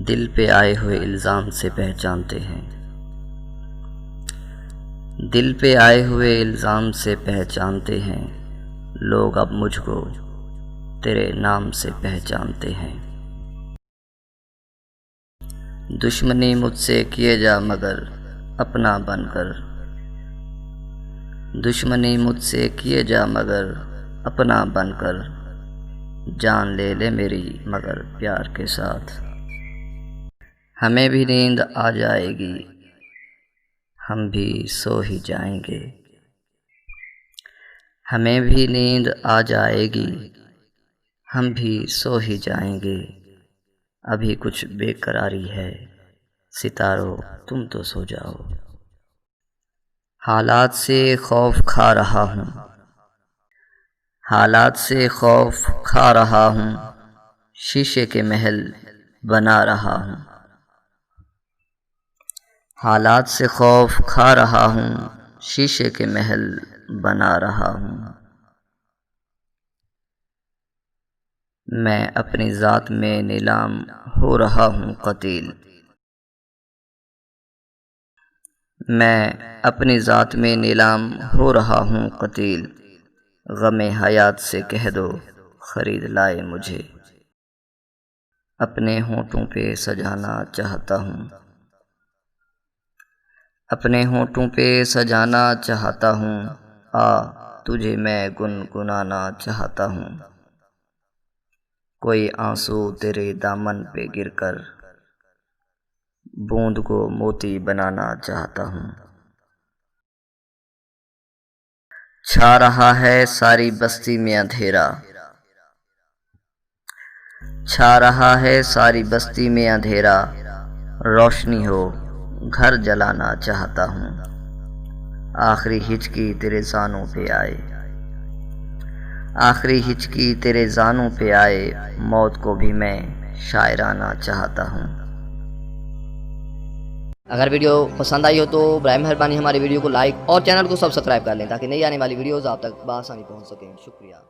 दिल पे आए हुए इल्ज़ाम से पहचानते हैं। दिल पे आए हुए इल्ज़ाम से पहचानते हैं। लोग अब मुझको तेरे नाम से पहचानते हैं। दुश्मनी मुझसे किए जा मगर अपना बनकर। दुश्मनी मुझसे किए जा मगर अपना बनकर। जान ले ले मेरी मगर प्यार के साथ। हमें भी नींद आ जाएगी, हम भी सो ही जाएंगे। हमें भी नींद आ जाएगी, हम भी सो ही जाएंगे। अभी कुछ बेकरारी है, सितारों तुम तो सो जाओ। हालात से खौफ खा रहा हूँ, हालात से खौफ खा रहा हूँ। शीशे के महल बना रहा हूँ। हालात से खौफ खा रहा हूँ, शीशे के महल बना रहा हूँ। मैं अपनी ज़ात में नीलाम हो रहा हूँ क़तील। मैं अपनी ज़ात में नीलाम हो रहा हूँ क़तील। ग़मे हयात से कह दो ख़रीद लाए मुझे। अपने होंठों पे सजाना चाहता हूँ, अपने होंठों पे सजाना चाहता हूँ। आ तुझे मैं गुनगुनाना चाहता हूँ। कोई आंसू तेरे दामन पे गिरकर बूंद को मोती बनाना चाहता हूँ। छा रहा है सारी बस्ती में अंधेरा, छा रहा है सारी बस्ती में अंधेरा। रोशनी हो घर जलाना चाहता हूँ। आखिरी हिचकी तेरे ज़ानों पे आए, आखिरी हिचकी तेरे ज़ानों पे आए। मौत को भी मैं शायराना चाहता हूँ। अगर वीडियो पसंद आई हो तो बराए मेहरबानी हमारी वीडियो को लाइक और चैनल को सब्सक्राइब कर लें ताकि नई आने वाली वीडियोज़ आप तक बआसानी पहुँच सकें। शुक्रिया।